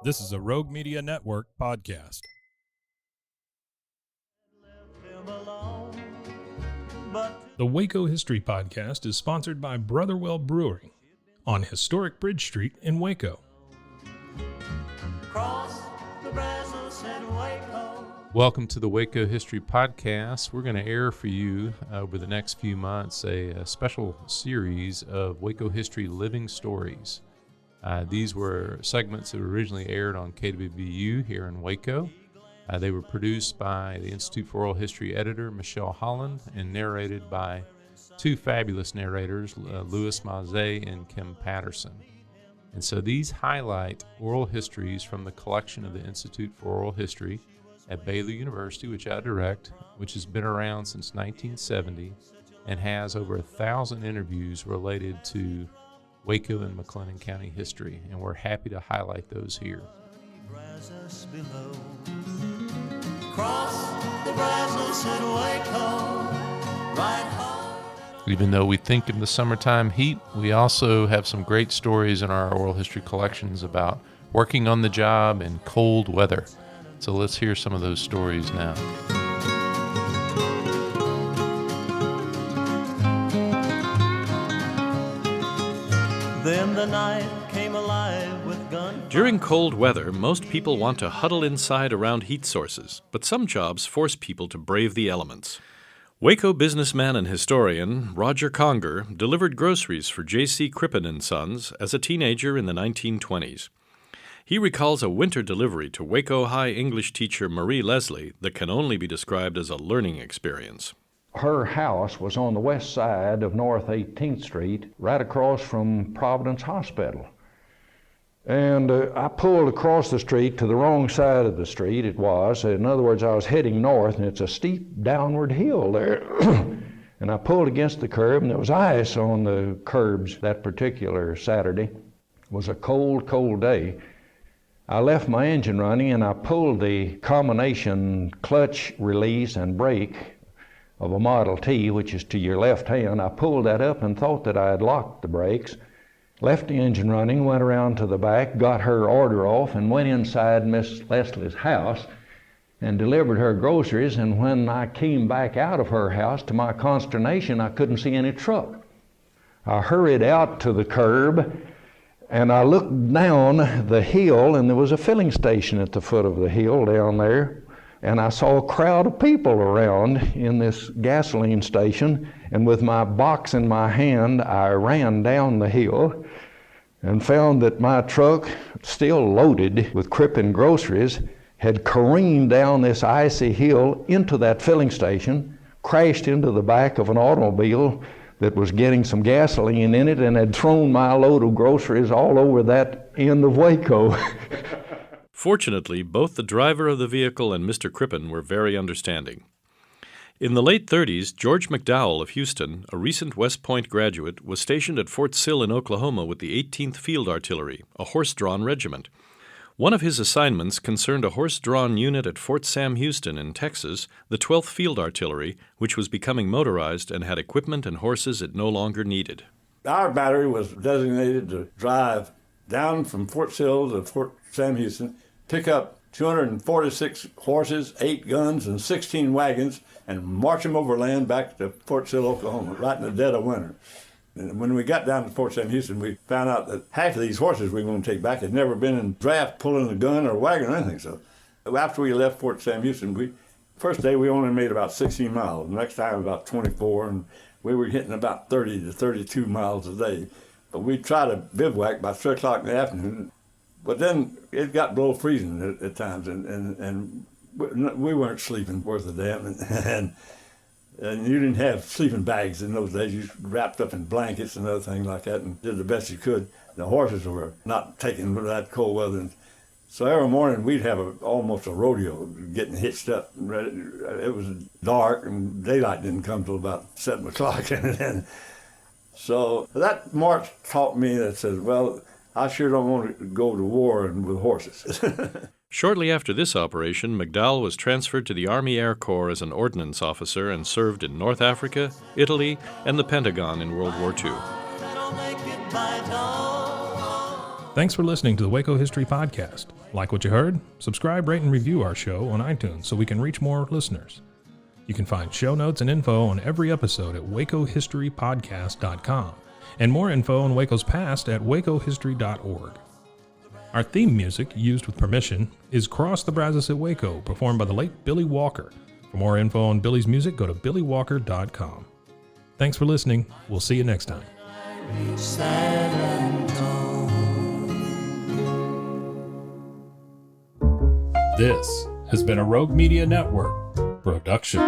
This is a Rogue Media Network podcast. The Waco History Podcast is sponsored by Brotherwell Brewing on historic Bridge Street in Waco. Welcome to the Waco History Podcast. We're going to air for you over the next few months a special series of Waco History Living Stories. These were segments that were originally aired on KWVU here in Waco. They were produced by the Institute for Oral History editor, Michelle Holland, and narrated by two fabulous narrators, Louis Maze and Kim Patterson. And so these highlight oral histories from the collection of the Institute for Oral History at Baylor University, which I direct, which has been around since 1970 and has over 1,000 interviews related to Waco and McLennan County history, and we're happy to highlight those here. Even though we think of the summertime heat, we also have some great stories in our oral history collections about working on the job in cold weather. So let's hear some of those stories now. Then the night came alive with gun. During cold weather, most people want to huddle inside around heat sources, but some jobs force people to brave the elements. Waco businessman and historian Roger Conger delivered groceries for J.C. Crippen Sons as a teenager in the 1920s. He recalls a winter delivery to Waco High English teacher Marie Leslie that can only be described as a learning experience. Her house was on the west side of North 18th Street, right across from Providence Hospital. And I pulled across the street to the wrong side of the street, it was. In other words, I was heading north, and it's a steep downward hill there. And I pulled against the curb, and there was ice on the curbs that particular Saturday. It was a cold, cold day. I left my engine running, and I pulled the combination clutch release and brake of a Model T, which is to your left hand. I pulled that up and thought that I had locked the brakes, left the engine running, went around to the back, got her order off, and went inside Miss Leslie's house and delivered her groceries. And when I came back out of her house, to my consternation, I couldn't see any truck. I hurried out to the curb, and I looked down the hill, and there was a filling station at the foot of the hill down there. And I saw a crowd of people around in this gasoline station, and with my box in my hand, I ran down the hill and found that my truck, still loaded with Crippen groceries, had careened down this icy hill into that filling station, crashed into the back of an automobile that was getting some gasoline in it, and had thrown my load of groceries all over that end of Waco. Fortunately, both the driver of the vehicle and Mr. Crippen were very understanding. In the late 30s, George McDowell of Houston, a recent West Point graduate, was stationed at Fort Sill in Oklahoma with the 18th Field Artillery, a horse-drawn regiment. One of his assignments concerned a horse-drawn unit at Fort Sam Houston in Texas, the 12th Field Artillery, which was becoming motorized and had equipment and horses it no longer needed. Our battery was designated to drive down from Fort Sill to Fort Sam Houston, pick up 246 horses, 8 guns, and 16 wagons, and march them overland back to Fort Sill, Oklahoma, right in the dead of winter. And when we got down to Fort Sam Houston, we found out that half of these horses we were going to take back had never been in draft pulling a gun or a wagon or anything. So after we left Fort Sam Houston, first day we only made about 16 miles. The next time about 24, and we were hitting about 30 to 32 miles a day. But we tried to bivouac by 3 o'clock in the afternoon. But then it got below freezing at times, and we weren't sleeping worth a damn. And you didn't have sleeping bags in those days. You wrapped up in blankets and other things like that and did the best you could. The horses were not taking that cold weather. And so every morning we'd have almost a rodeo getting hitched up. It was dark and daylight didn't come till about 7 o'clock. And so that march taught me that said, well, I sure don't want to go to war with horses. Shortly after this operation, McDowell was transferred to the Army Air Corps as an ordnance officer and served in North Africa, Italy, and the Pentagon in World War II. Thanks for listening to the Waco History Podcast. Like what you heard? Subscribe, rate, and review our show on iTunes so we can reach more listeners. You can find show notes and info on every episode at wacohistorypodcast.com, and more info on Waco's past at wacohistory.org. Our theme music, used with permission, is Cross the Brazos at Waco, performed by the late Billy Walker. For more info on Billy's music, go to billywalker.com. Thanks for listening. We'll see you next time. This has been a Rogue Media Network production.